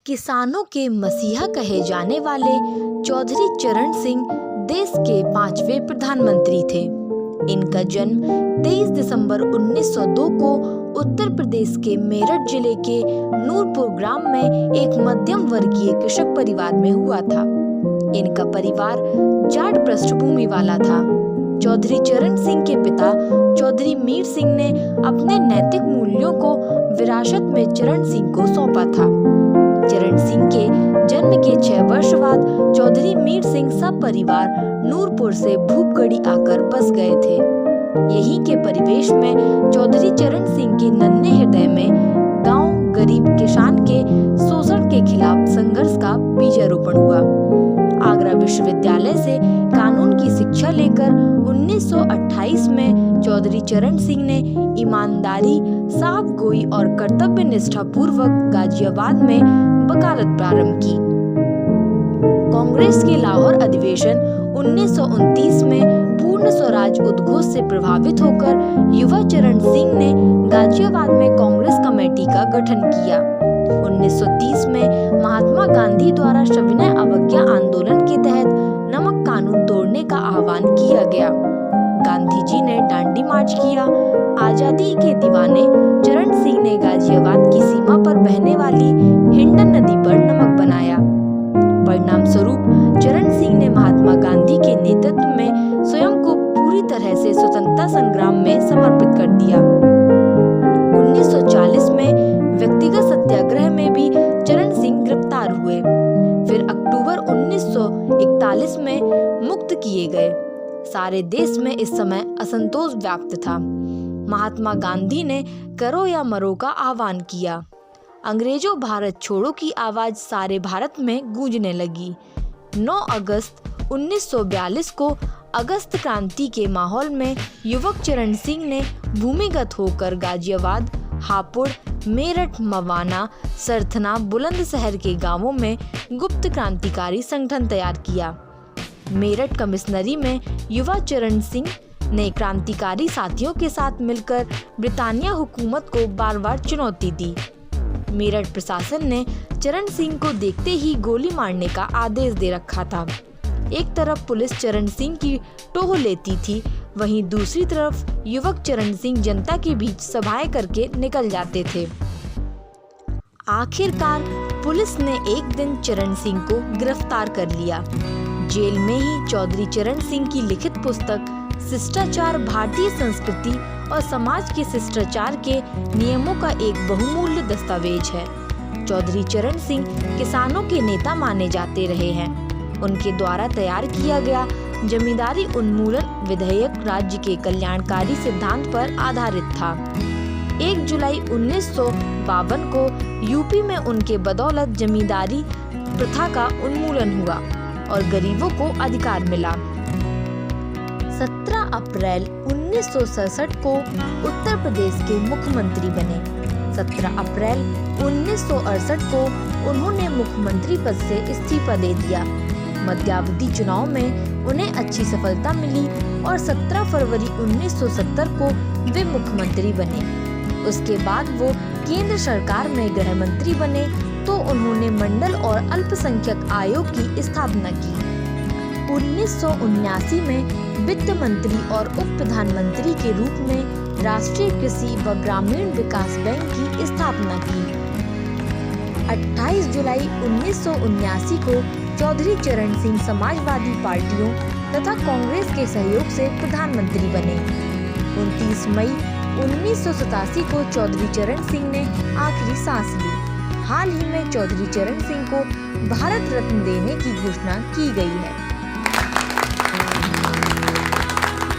किसानों के मसीहा कहे जाने वाले चौधरी चरण सिंह देश के 5वें प्रधानमंत्री थे। इनका जन्म 23 दिसंबर 1902 को उत्तर प्रदेश के मेरठ जिले के नूरपुर ग्राम में एक मध्यम वर्गीय कृषक परिवार में हुआ था। इनका परिवार जाट पृष्ठभूमि वाला था। चौधरी चरण सिंह के पिता चौधरी मीर सिंह ने अपने नैतिक मूल्यों को विरासत में चरण सिंह को सौंपा था। चरण सिंह के जन्म के 6 वर्ष बाद चौधरी मीर सिंह सब परिवार नूरपुर से भूपगढ़ी आकर बस गए थे। यहीं के परिवेश में चौधरी चरण सिंह के नन्हे हृदय में गांव गरीब किसान के शोषण के खिलाफ संघर्ष का बीजारोपण हुआ। आगरा विश्वविद्यालय से कानून की शिक्षा लेकर 1928 में चौधरी चरण सिंह ने ईमानदारी, साफगोई और कर्तव्य निष्ठा पूर्वक गाजियाबाद में वकालत प्रारंभ की। कांग्रेस के लाहौर अधिवेशन 1929 में पूर्ण स्वराज उद्घोष से प्रभावित होकर युवा चरण सिंह ने गाजियाबाद में कांग्रेस कमेटी का गठन किया। 1930 में महात्मा गांधी द्वारा सविनय अवज्ञा आंदोलन के तहत नमक कानून तोड़ने का आह्वान किया गया। गांधी जी ने डांडी मार्च किया। आजादी के दीवाने चरण सिंह ने गाजियाबाद की सीमा पर बहने वाली हिंडन नदी पर नमक बनाया। परिणाम स्वरूप चरण सिंह ने महात्मा गांधी के नेतृत्व में स्वयं को पूरी तरह से स्वतंत्रता संग्राम में समर्पित कर दिया। 1940 में व्यक्तिगत सत्याग्रह में भी चरण सिंह गिरफ्तार हुए। फिर अक्टूबर 1941 में मुक्त किए गए। सारे देश में इस समय असंतोष व्याप्त था। महात्मा गांधी ने करो या मरो का आह्वान किया। अंग्रेजों भारत छोड़ो की आवाज सारे भारत में गूंजने लगी। 9 अगस्त 1942 को अगस्त क्रांति के माहौल में युवक चरण सिंह ने भूमिगत होकर गाजियाबाद, हापुड़, मेरठ, मवाना, सरथना, बुलंदशहर के गांवों में गुप्त क्रांतिकारी संगठन तैयार किया। मेरठ कमिश्नरी में युवा चरण सिंह ने क्रांतिकारी साथियों के साथ मिलकर ब्रिटानिया हुकूमत को बार बार चुनौती दी। मेरठ प्रशासन ने चरण सिंह को देखते ही गोली मारने का आदेश दे रखा था। एक तरफ पुलिस चरण सिंह की टोह लेती थी, वहीं दूसरी तरफ युवक चरण सिंह जनता के बीच सभाएं करके निकल जाते थे। आखिरकार पुलिस ने एक दिन चरण सिंह को गिरफ्तार कर लिया। जेल में ही चौधरी चरण सिंह की लिखित पुस्तक शिष्टाचार भारतीय संस्कृति और समाज के शिष्टाचार के नियमों का एक बहुमूल्य दस्तावेज है। चौधरी चरण सिंह किसानों के नेता माने जाते रहे हैं। उनके द्वारा तैयार किया गया जमींदारी उन्मूलन विधेयक राज्य के कल्याणकारी सिद्धांत पर आधारित था। 1 जुलाई 1952 को यूपी में उनके बदौलत जमींदारी प्रथा का उन्मूलन हुआ और गरीबों को अधिकार मिला। 17 अप्रैल 1967 को उत्तर प्रदेश के मुख्यमंत्री बने। 17 अप्रैल 1968 को उन्होंने मुख्यमंत्री पद से इस्तीफा दे दिया। मध्यावधि चुनाव में उन्हें अच्छी सफलता मिली और 17 फरवरी 1970 को वे मुख्यमंत्री बने। उसके बाद वो केंद्र सरकार में गृह मंत्री बने तो उन्होंने मंडल और अल्पसंख्यक आयोग की स्थापना की। 1979 में वित्त मंत्री और उप प्रधानमंत्री के रूप में राष्ट्रीय कृषि व ग्रामीण विकास बैंक की स्थापना की। 28 जुलाई 1979 को चौधरी चरण सिंह समाजवादी पार्टियों तथा कांग्रेस के सहयोग से प्रधानमंत्री बने। 29 मई 1987 को चौधरी चरण सिंह ने आखिरी सांस ली। हाल ही में चौधरी चरण सिंह को भारत रत्न देने की घोषणा की गई है।